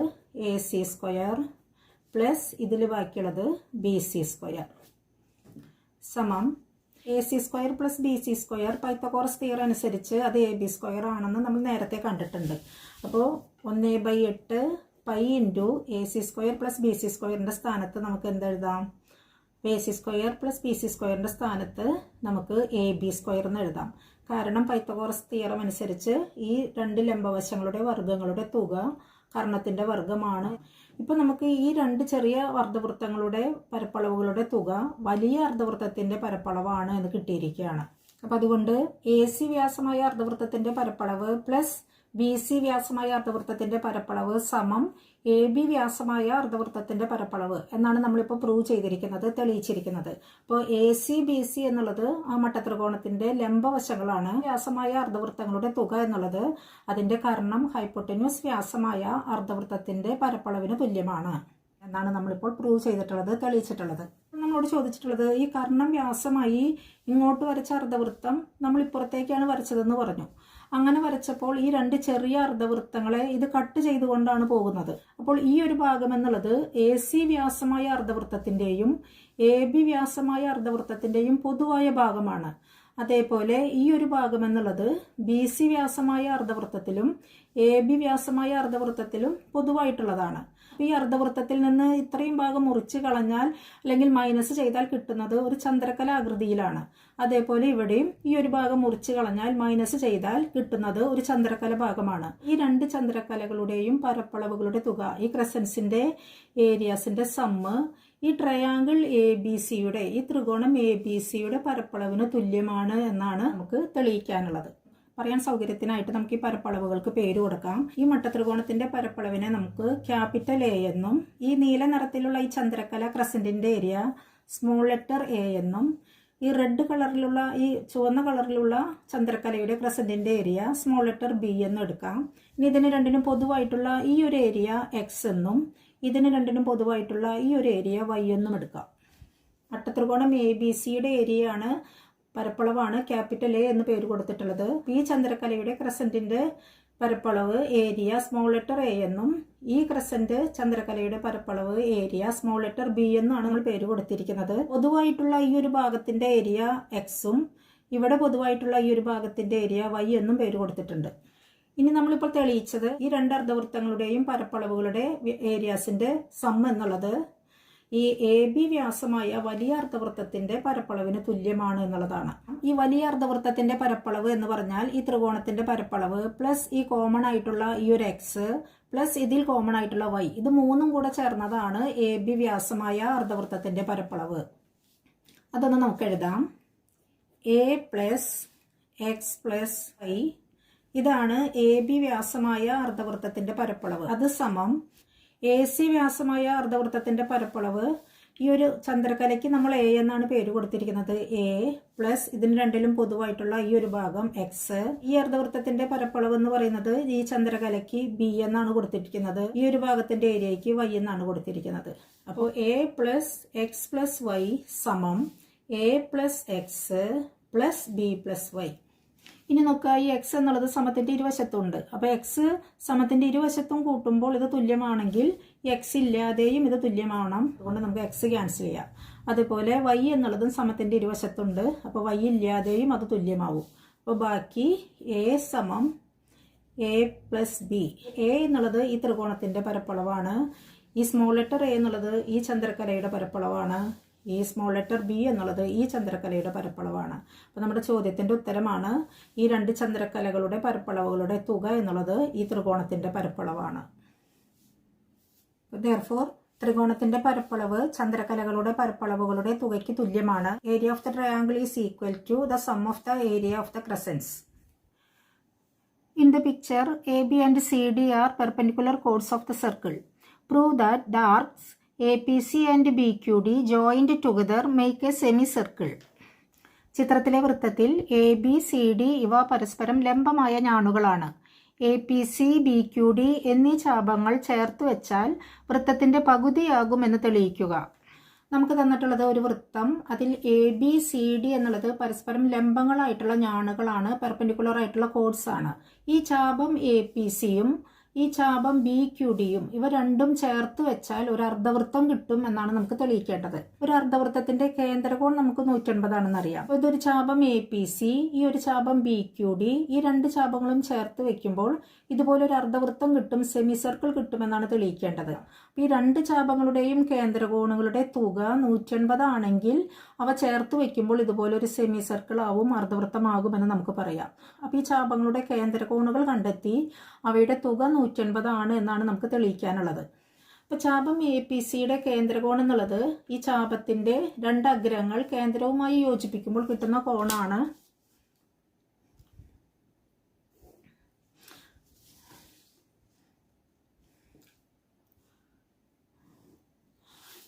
എ സി സ്ക്വയർ പ്ലസ് ഇതിൽ ബാക്കിയുള്ളത് ബി സി സ്ക്വയർ സമം A C square plus B C square Pythagoras theorem അനുസരിച്ച് അത് എ ബി സ്ക്വയർ ആണെന്ന് നമ്മൾ നേരത്തെ കണ്ടിട്ടുണ്ട്. അപ്പോൾ 1/8 pi into A C square plus B C സ്ക്വയറിൻ്റെ സ്ഥാനത്ത് നമുക്ക് എന്തെഴുതാം? A C square plus B C സ്ക്വയറിൻ്റെ സ്ഥാനത്ത് നമുക്ക് എ ബി സ്ക്വയർ എന്ന് എഴുതാം. കാരണം പൈത്തഗോറസ് തിയറം അനുസരിച്ച് ഈ 2 ലംബവശങ്ങളുടെ വർഗ്ഗങ്ങളുടെ തുക കർണത്തിന്റെ വർഗ്ഗമാണ്. ഇപ്പൊ നമുക്ക് ഈ 2 ചെറിയ അർദ്ധവൃത്തങ്ങളുടെ പരപ്പളവുകളുടെ തുക വലിയ അർദ്ധവൃത്തത്തിന്റെ പരപ്പളവാണ് എന്ന് കിട്ടിയിരിക്കുകയാണ്. അപ്പൊ അതുകൊണ്ട് എ സി വ്യാസമായ അർദ്ധവൃത്തത്തിന്റെ പരപ്പളവ് പ്ലസ് ബി സി വ്യാസമായ അർദ്ധവൃത്തത്തിന്റെ പരപ്പളവ് സമം എ ബി വ്യാസമായ അർദ്ധവൃത്തത്തിന്റെ പരപ്പളവ് എന്നാണ് നമ്മളിപ്പോൾ പ്രൂവ് ചെയ്തിരിക്കുന്നത്, തെളിയിച്ചിരിക്കുന്നത്. അപ്പോൾ എ സി ബി സി എന്നുള്ളത് ആ മട്ടത്രികോണത്തിന്റെ ലംബവശങ്ങളാണ്. വ്യാസമായ അർദ്ധവൃത്തങ്ങളുടെ തുക എന്നുള്ളത് അതിന്റെ കർണം ഹൈപ്പോട്ടന്യൂസ് വ്യാസമായ അർദ്ധവൃത്തത്തിന്റെ പരപ്പളവിന് തുല്യമാണ് എന്നാണ് നമ്മളിപ്പോൾ പ്രൂവ് ചെയ്തിട്ടുള്ളത്, തെളിയിച്ചിട്ടുള്ളത്. നമ്മളോട് ചോദിച്ചിട്ടുള്ളത് ഈ കർണം വ്യാസമായി ഇങ്ങോട്ട് വരച്ച അർദ്ധവൃത്തം നമ്മൾ ഇപ്പുറത്തേക്കാണ് വരച്ചതെന്ന് പറഞ്ഞു. അങ്ങനെ വരച്ചപ്പോൾ ഈ 2 ചെറിയ അർദ്ധവൃത്തങ്ങളെ ഇത് കട്ട് ചെയ്തുകൊണ്ടാണ് പോകുന്നത്. അപ്പോൾ ഈ ഒരു ഭാഗം എന്നുള്ളത് എ സി വ്യാസമായ അർദ്ധവൃത്തത്തിന്റെയും എ ബി വ്യാസമായ അർദ്ധവൃത്തത്തിന്റെയും പൊതുവായ ഭാഗമാണ്. അതേപോലെ ഈ ഒരു ഭാഗം എന്നുള്ളത് BC വ്യാസമായ അർദ്ധവൃത്തത്തിലും AB വ്യാസമായ അർദ്ധവൃത്തത്തിലും പൊതുവായിട്ടുള്ളതാണ്. ഈ അർദ്ധവൃത്തത്തിൽ നിന്ന് ഇത്രയും ഭാഗം മുറിച്ച് കളഞ്ഞാൽ അല്ലെങ്കിൽ മൈനസ് ചെയ്താൽ കിട്ടുന്നത് ഒരു ചന്ദ്രക്കല ആകൃതിയിലാണ്. അതേപോലെ ഇവിടെയും ഈ ഒരു ഭാഗം മുറിച്ച് കളഞ്ഞാൽ മൈനസ് ചെയ്താൽ കിട്ടുന്നത് ഒരു ചന്ദ്രക്കല ഭാഗമാണ്. ഈ രണ്ട് ചന്ദ്രക്കലകളുടെയും പരപ്പളവുകളുടെ തുക, ഈ ക്രസൻസിന്റെ ഏരിയാസിന്റെ സമ്മ് ഈ ട്രയാങ്കിൾ ABC-യുടെ, ഈ ത്രികോണം ABC-യുടെ പരപ്പളവിന് തുല്യമാണ് എന്നാണ് നമുക്ക് തെളിയിക്കാനുള്ളത്. പറയാൻ സൗകര്യത്തിനായിട്ട് നമുക്ക് ഈ പരപ്പളവുകൾക്ക് പേര് കൊടുക്കാം. ഈ മട്ടത്രികോണത്തിന്റെ പരപ്പളവിനെ നമുക്ക് ക്യാപിറ്റൽ A എന്നും, ഈ നീല നിറത്തിലുള്ള ഈ ചന്ദ്രക്കല ക്രസന്റിന്റെ ഏരിയ സ്മോൾ ലെറ്റർ A എന്നും, ഈ റെഡ് കളറിലുള്ള ഈ ചുവന്ന കളറിലുള്ള ചന്ദ്രക്കലയുടെ ക്രസന്റിന്റെ ഏരിയ സ്മോൾ ലെറ്റർ B എന്നും എടുക്കാം. ഇനി ഇതിന് രണ്ടിനും പൊതുവായിട്ടുള്ള ഈ ഒരു ഏരിയ X എന്നും, ഇതിന് രണ്ടിനും പൊതുവായിട്ടുള്ള ഈ ഒരു ഏരിയ Y എന്നും എടുക്കാം. മട്ടത്രികോണം ABC-യുടെ ഏരിയയാണ്, പരപ്പളവാണ് ക്യാപിറ്റൽ A എന്ന് പേര് കൊടുത്തിട്ടുള്ളത്. ഈ ചന്ദ്രക്കലയുടെ ക്രസന്റിന്റെ പരപ്പളവ് ഏരിയ സ്മോൾ ലെറ്റർ A എന്നും, ഈ ക്രസന്റ് ചന്ദ്രക്കലയുടെ പരപ്പളവ് ഏരിയ സ്മോൾ ലെറ്റർ B എന്നുമാണ് നമ്മൾ പേര് കൊടുത്തിരിക്കുന്നത്. പൊതുവായിട്ടുള്ള ഈ ഒരു ഭാഗത്തിന്റെ ഏരിയ Xഉം ഇവിടെ പൊതുവായിട്ടുള്ള ഈ ഒരു ഭാഗത്തിന്റെ ഏരിയ Y എന്നും പേര് കൊടുത്തിട്ടുണ്ട്. ഇനി നമ്മളിപ്പോൾ തെളിയിച്ചത് ഈ രണ്ട് അർദ്ധവൃത്തങ്ങളുടെയും പരപ്പളവുകളുടെ ഏരിയാസിന്റെ സം എന്നുള്ളത് ഈ AB വ്യാസമായ വലിയ അർദ്ധവൃത്തത്തിന്റെ പരപ്പളവിന് തുല്യമാണ് എന്നുള്ളതാണ്. ഈ വലിയ അർദ്ധവൃത്തത്തിന്റെ പരപ്പളവ് എന്ന് പറഞ്ഞാൽ ഈ ത്രികോണത്തിന്റെ പരപ്പളവ് പ്ലസ് ഈ കോമൺ ആയിട്ടുള്ള ഈ ഒരു X പ്ലസ് ഇതിൽ കോമൺ ആയിട്ടുള്ള Y, ഇത് മൂന്നും കൂടെ ചേർന്നതാണ് AB വ്യാസമായ അർദ്ധവൃത്തത്തിന്റെ പരപ്പളവ്. അതൊന്ന് നമുക്ക് എഴുതാം. A plus X plus Y, ഇതാണ് AB വ്യാസമായ അർദ്ധവൃത്തത്തിന്റെ പരപ്പളവ്. അത് സമം AC വ്യാസമായ അർദ്ധവൃത്തത്തിന്റെ പരപ്പളവ്. ഈ ഒരു ചന്ദ്രക്കലയ്ക്ക് നമ്മൾ A എന്നാണ് പേര് കൊടുത്തിരിക്കുന്നത്. A പ്ലസ് ഇതിന് രണ്ടിലും പൊതുവായിട്ടുള്ള ഈ ഒരു ഭാഗം X. ഈ അർദ്ധവൃത്തത്തിന്റെ പരപ്പളവ് എന്ന് പറയുന്നത് ഈ ചന്ദ്രകലയ്ക്ക് B എന്നാണ് കൊടുത്തിരിക്കുന്നത്. ഈ ഒരു ഭാഗത്തിന്റെ ഏരിയയ്ക്ക് Y എന്നാണ് കൊടുത്തിരിക്കുന്നത്. അപ്പോൾ A plus X plus Y സമം A plus X plus B plus Y. ഇനി നോക്കുക, ഈ X എന്നുള്ളത് സമത്തിന്റെ ഇരുവശത്തുണ്ട്. അപ്പൊ X സമത്തിന്റെ ഇരുവശത്തും കൂട്ടുമ്പോൾ ഇത് തുല്യമാണെങ്കിൽ X ഇല്ലാതെയും ഇത് തുല്യമാവണം. അതുകൊണ്ട് നമുക്ക് X ക്യാൻസൽ ചെയ്യാം. അതുപോലെ Y എന്നുള്ളതും സമത്തിന്റെ ഇരുവശത്തുണ്ട്. അപ്പൊ Y ഇല്ലാതെയും അത് തുല്യമാവും. അപ്പോൾ ബാക്കി A സമം A പ്ലസ് B. A എന്നുള്ളത് ഈ ത്രികോണത്തിന്റെ പരപ്പളവാണ്. ഈ സ്മോൾ ലെറ്റർ A എന്നുള്ളത് ഈ ചന്ദ്രക്കലയുടെ പരപ്പളവാണ്. ഈ സ്മോൾ ലെറ്റർ B എന്നുള്ളത് ഈ ചന്ദ്രക്കലയുടെ പരപ്പളവാണ്. അപ്പോൾ നമ്മുടെ ചോദ്യത്തിന്റെ ഉത്തരമാണ് ഈ രണ്ട് ചന്ദ്രക്കലകളുടെ പരപ്പളവുകളുടെ തുക എന്നുള്ളത് ഈ ത്രികോണത്തിന്റെ പരപ്പളവാണ്. Therefore, ത്രികോണത്തിന്റെ പരപ്പളവ് ചന്ദ്രക്കലകളുടെ പരപ്പളവുകളുടെ തുകയ്ക്ക് തുല്യമാണ്. Area of the triangle is equal to the sum of the area of the crescents. In the picture, AB and CD are perpendicular chords of the circle. Prove that the arcs APC and BQD joined together make a semicircle. ചിത്രത്തിലെ വൃത്തത്തിൽ ABCD ഇവ പരസ്പരം ലംബമായ ഞാണുകളാണ്. APC BQD എന്നീ ചാപങ്ങൾ ചേർത്ത് വെച്ചാൽ വൃത്തത്തിന്റെ പകുതിയാകുമെന്ന് തെളിയിക്കുക. നമുക്ക് തന്നിട്ടുള്ളത് ഒരു വൃത്തം, അതിൽ ABCD എന്നുള്ളത് പരസ്പരം ലംബങ്ങളായിട്ടുള്ള ഞാണുകളാണ്, പെർപെൻഡിക്കുലർ ആയിട്ടുള്ള കോഡ്സ് ആണ്. ഈ ചാപം APCയും ഈ ചാപം BQDയും ഇവ രണ്ടും ചേർത്ത് വെച്ചാൽ ഒരു അർദ്ധവൃത്തം കിട്ടും എന്നാണ് നമുക്ക് തെളിയിക്കേണ്ടത്. ഒരു അർദ്ധവൃത്തത്തിന്റെ കേന്ദ്രകോൺ നമുക്ക് 180 ആണെന്ന് അറിയാം. അപ്പോൾ ഇതൊരു ചാപം APC, ഈ ഒരു ചാപം BQD, ഈ രണ്ട് ചാപങ്ങളും ചേർത്ത് വെക്കുമ്പോൾ ഇതുപോലെ ഒരു അർദ്ധവൃത്തം കിട്ടും, സെമി സർക്കിൾ കിട്ടുമെന്നാണ് തെളിയിക്കേണ്ടത്. ഈ രണ്ട് ചാപങ്ങളുടെയും കേന്ദ്രകോണുകളുടെ തുക 180 ആണെങ്കിൽ അവ ചേർത്ത് വെക്കുമ്പോൾ ഇതുപോലെ ഒരു സെമി സർക്കിൾ ആവും, അർദ്ധവൃത്തമാകുമെന്ന് നമുക്ക് പറയാം. അപ്പോൾ ഈ ചാപങ്ങളുടെ കേന്ദ്രകോണുകൾ കണ്ടെത്തി അവയുടെ തുക 180 ആണ് എന്നാണ് നമുക്ക് തെളിയിക്കാനുള്ളത്. അപ്പോൾ ചാപം APCയുടെ കേന്ദ്രകോൺ എന്നുള്ളത് ഈ ചാപത്തിന്റെ രണ്ട് അഗ്രങ്ങൾ കേന്ദ്രവുമായി യോജിപ്പിക്കുമ്പോൾ കിട്ടുന്ന കോണാണ്.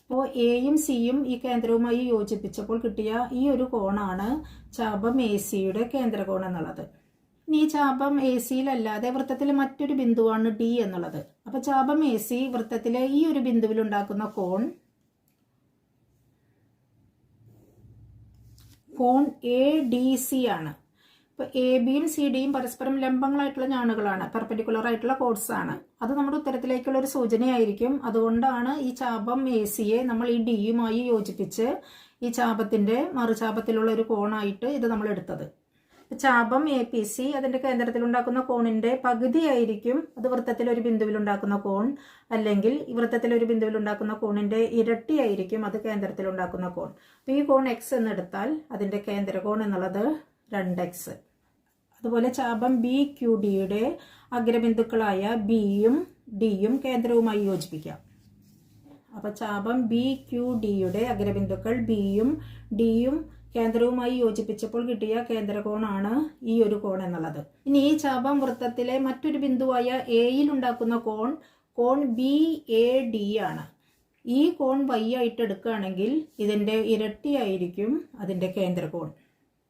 അപ്പോൾ എയും സിയും ഈ കേന്ദ്രവുമായി യോജിപ്പിച്ചപ്പോൾ കിട്ടിയ ഈ ഒരു കോണാണ് ചാപം AC-യുടെ കേന്ദ്രകോൺ എന്നുള്ളത്. ഇനി ഈ ചാപം AC-യിലല്ലാതെ വൃത്തത്തിലെ മറ്റൊരു ബിന്ദുവാണ് D എന്നുള്ളത്. അപ്പൊ ചാപം AC വൃത്തത്തിലെ ഈ ഒരു ബിന്ദുവിൽ ഉണ്ടാക്കുന്ന കോൺ ADC ആണ്. ഇപ്പൊ ABയും CDയും പരസ്പരം ലംബങ്ങളായിട്ടുള്ള ഞാണുകളാണ്, പെർപെൻഡിക്കുലർ ആയിട്ടുള്ള കോഡ്സ് ആണ്. അത് നമ്മുടെ ഉത്തരത്തിലേക്കുള്ള ഒരു സൂചനയായിരിക്കും. അതുകൊണ്ടാണ് ഈ ചാപം AC-യെ നമ്മൾ ഈ ഡിയുമായി യോജിപ്പിച്ച് ഈ ചാപത്തിൻ്റെ മറുചാപത്തിലുള്ള ഒരു കോണായിട്ട് ഇത് നമ്മൾ എടുത്തത്. ചാപം APC അതിൻ്റെ കേന്ദ്രത്തിലുണ്ടാക്കുന്ന കോണിൻ്റെ പകുതിയായിരിക്കും അത് വൃത്തത്തിലൊരു ബിന്ദുവിലുണ്ടാക്കുന്ന കോൺ, അല്ലെങ്കിൽ വൃത്തത്തിലൊരു ബിന്ദുവിലുണ്ടാക്കുന്ന കോണിൻ്റെ ഇരട്ടിയായിരിക്കും അത് കേന്ദ്രത്തിലുണ്ടാക്കുന്ന കോൺ. അപ്പോൾ ഈ കോൺ X എന്നെടുത്താൽ അതിൻ്റെ കേന്ദ്രകോൺ എന്നുള്ളത് 2x. അതുപോലെ ചാപം BQDയുടെ അഗ്രബിന്ദുക്കളായ Bയും Dയും കേന്ദ്രവുമായി യോജിപ്പിക്കാം. അപ്പോൾ ചാപം BQDയുടെ അഗ്രബിന്ദുക്കൾ Bയും Dയും കേന്ദ്രവുമായി യോജിപ്പിച്ചപ്പോൾ കിട്ടിയ കേന്ദ്രകോണാണ് ഈ ഒരു കോൺ എന്നുള്ളത്. ഇനി ഈ ചാപം വൃത്തത്തിലെ മറ്റൊരു ബിന്ദുവായ എയിൽ ഉണ്ടാക്കുന്ന കോൺ BAD ആണ്. ഈ കോൺ y ആയിട്ട് എടുക്കുകയാണെങ്കിൽ ഇതിൻ്റെ ഇരട്ടിയായിരിക്കും അതിൻ്റെ കേന്ദ്രകോൺ.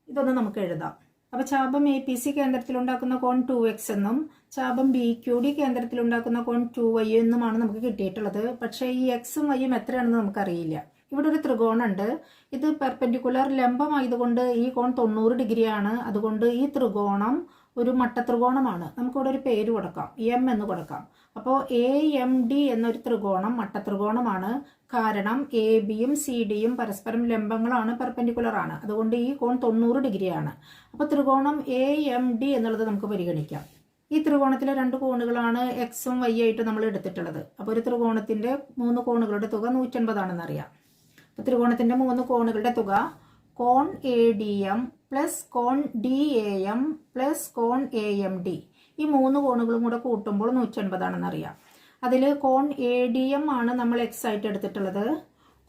ഇതൊന്ന് നമുക്ക് എഴുതാം. അപ്പോൾ ചാപം APC കേന്ദ്രത്തിലുണ്ടാക്കുന്ന കോൺ 2x എന്നും ചാപം BQD കേന്ദ്രത്തിലുണ്ടാക്കുന്ന കോൺ 2y എന്നുമാണ് നമുക്ക് കിട്ടിയിട്ടുള്ളത്. പക്ഷേ ഈ എക്സും വൈയും എത്രയാണെന്ന് നമുക്കറിയില്ല. ഇവിടെ ഒരു ത്രികോണമുണ്ട്. ഇത് പെർപെൻഡിക്കുലർ ലംബമായതുകൊണ്ട് ഈ കോൺ 90 ഡിഗ്രിയാണ്. അതുകൊണ്ട് ഈ ത്രികോണം ഒരു മട്ടത്രികോണമാണ്. നമുക്കിവിടെ ഒരു പേര് കൊടുക്കാം, M എന്ന് കൊടുക്കാം. അപ്പോൾ AMD എന്നൊരു ത്രികോണം മട്ടത്രികോണമാണ്. കാരണം ABയും CDയും പരസ്പരം ലംബങ്ങളാണ്, പെർപെൻഡിക്കുലർ ആണ്. അതുകൊണ്ട് ഈ കോൺ 90 ഡിഗ്രിയാണ്. അപ്പോൾ ത്രികോണം AMD എന്നുള്ളത് നമുക്ക് പരിഗണിക്കാം. ഈ ത്രികോണത്തിലെ 2 കോണുകളാണ് എക്സും വൈ ആയിട്ട് നമ്മൾ എടുത്തിട്ടുള്ളത്. അപ്പോൾ ഒരു ത്രികോണത്തിൻ്റെ 3 കോണുകളുടെ തുക 180 ആണെന്നറിയാം. അപ്പോൾ ത്രികോണത്തിൻ്റെ 3 കോണുകളുടെ തുക കോൺ ADM പ്ലസ് കോൺ DAM പ്ലസ് കോൺ AMD. ഈ 3 കോണുകളും കൂടെ കൂട്ടുമ്പോൾ 180 ആണെന്നറിയാം. അതിൽ കോൺ ADM ആണ് നമ്മൾ X ആയിട്ട് എടുത്തിട്ടുള്ളത്,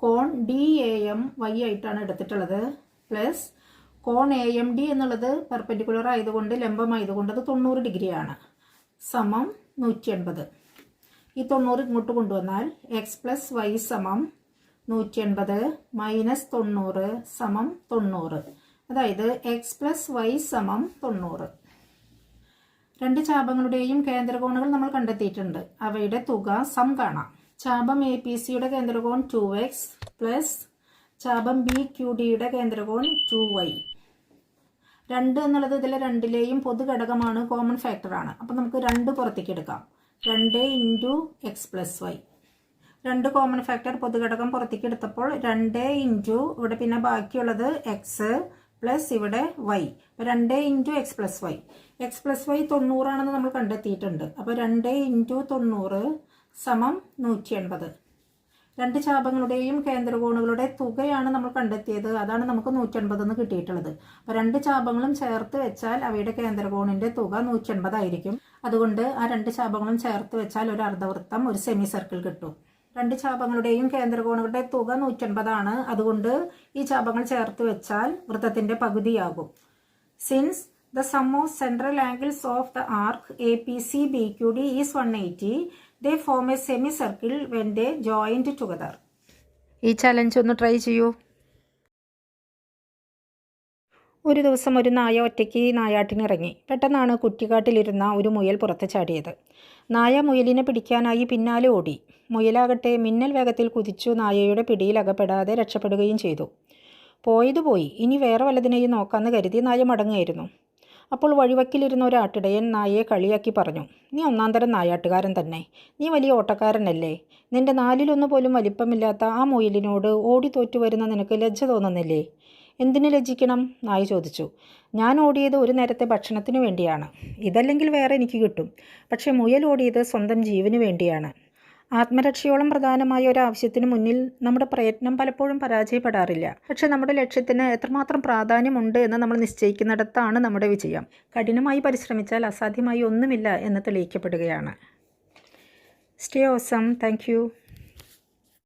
കോൺ DAM Y ആയിട്ടാണ് എടുത്തിട്ടുള്ളത്, പ്ലസ് കോൺ AMD എന്നുള്ളത് പെർപെൻഡിക്കുലർ ആയതുകൊണ്ട് ലംബമായതുകൊണ്ട് അത് 90 ഡിഗ്രിയാണ്, സമം 180. ഈ 90 ഇങ്ങോട്ട് കൊണ്ടുവന്നാൽ X പ്ലസ് Y സമം 180 മൈനസ് 90 സമം 90. അതായത് X പ്ലസ് Y സമം 90. 2 ചാപങ്ങളുടെയും കേന്ദ്രകോണുകൾ നമ്മൾ കണ്ടെത്തിയിട്ടുണ്ട്. അവയുടെ തുക സം കാണാം. ചാപം APCയുടെ കേന്ദ്രകോൺ 2x പ്ലസ് ചാപം BQDയുടെ കേന്ദ്രകോൺ 2y. 2 എന്നുള്ളത് ഇതിലെ രണ്ടിലെയും പൊതു ഘടകമാണ്, കോമൺ ഫാക്ടറാണ്. അപ്പോൾ നമുക്ക് 2 പുറത്തേക്ക് എടുക്കാം. 2 into X plus Y. 2 common factor പൊതുഘടകം പുറത്തേക്ക് എടുത്തപ്പോൾ 2 ഇൻറ്റു ഇവിടെ പിന്നെ ബാക്കിയുള്ളത് എക്സ് പ്ലസ് ഇവിടെ വൈ. അപ്പോൾ 2 into X plus y. X plus y 90 ആണെന്ന് നമ്മൾ കണ്ടെത്തിയിട്ടുണ്ട്. അപ്പോൾ 2 ഇൻറ്റു 90 സമം 180. 2 ചാപങ്ങളുടെയും കേന്ദ്രകോണുകളുടെ തുകയാണ് നമ്മൾ കണ്ടെത്തിയത്. അതാണ് നമുക്ക് 180 എന്ന് കിട്ടിയിട്ടുള്ളത്. അപ്പോൾ 2 ചാപങ്ങളും ചേർത്ത് വെച്ചാൽ അവയുടെ കേന്ദ്രകോണിൻ്റെ തുക 180 ആയിരിക്കും. അതുകൊണ്ട് ആ 2 ചാപങ്ങളും ചേർത്ത് വെച്ചാൽ ഒരു അർദ്ധവൃത്തം, ഒരു സെമി സർക്കിൾ കിട്ടും. 2 ചാപങ്ങളുടെയും കേന്ദ്രകോണുകളുടെ തുക 180 ആണ്. അതുകൊണ്ട് ഈ ചാപങ്ങൾ ചേർത്ത് വെച്ചാൽ വൃത്തത്തിൻ്റെ പകുതിയാകും. Since the sum of central angles of the arc APC BQD is 180, they form a semicircle when they joined together. ഈ ചലഞ്ച് ഒന്ന് ട്രൈ ചെയ്യൂ. ഒരു ദിവസം ഒരു നായ ഒറ്റയ്ക്ക് നായാട്ടിനിറങ്ങി. പെട്ടെന്നാണ് കുറ്റിക്കാട്ടിലിരുന്ന ഒരു മുയൽ പുറത്ത് ചാടിയത്. നായ മുയലിനെ പിടിക്കാനായി പിന്നാലെ ഓടി. മുയലാകട്ടെ മിന്നൽ വേഗത്തിൽ കുതിച്ചു നായയുടെ പിടിയിൽ അകപ്പെടാതെ രക്ഷപ്പെടുകയും ചെയ്തു. പോയി, ഇനി വേറെ വല്ലതിനെയും നോക്കാമെന്ന് കരുതി നായ മടങ്ങുകയായിരുന്നു. അപ്പോൾ വഴിവക്കിലിരുന്ന ഒരു ആട്ടിടയൻ നായയെ കളിയാക്കി പറഞ്ഞു, നീ ഒന്നാന്തരം നായാട്ടുകാരൻ തന്നെ, നീ വലിയ ഓട്ടക്കാരനല്ലേ, നിന്റെ 4-1 പോലും വലിപ്പമില്ലാത്ത ആ മുയലിനോട് ഓടി തോറ്റു വരുന്ന നിനക്ക് ലജ്ജ തോന്നുന്നില്ലേ? എന്തിനു ലജ്ജിക്കണം? നായ ചോദിച്ചു. ഞാൻ ഓടിയത് ഒരു നേരത്തെ ഭക്ഷണത്തിനു വേണ്ടിയാണ്, ഇതല്ലെങ്കിൽ വേറെ എനിക്ക് കിട്ടും. പക്ഷേ മുയൽ ഓടിയത് സ്വന്തം ജീവന് വേണ്ടിയാണ്. ആത്മരക്ഷയോളം പ്രധാനമായ ഒരു ആവശ്യത്തിന് മുന്നിൽ നമ്മുടെ പ്രയത്നം പലപ്പോഴും പരാജയപ്പെടാറില്ല. പക്ഷെ നമ്മുടെ ലക്ഷ്യത്തിന് എത്രമാത്രം പ്രാധാന്യമുണ്ട് എന്ന് നമ്മൾ നിശ്ചയിക്കുന്നിടത്താണ് നമ്മുടെ വിജയം. കഠിനമായി പരിശ്രമിച്ചാൽ അസാധ്യമായി ഒന്നുമില്ല എന്ന് തെളിയിക്കപ്പെടുകയാണ്. Stay awesome. Thank U.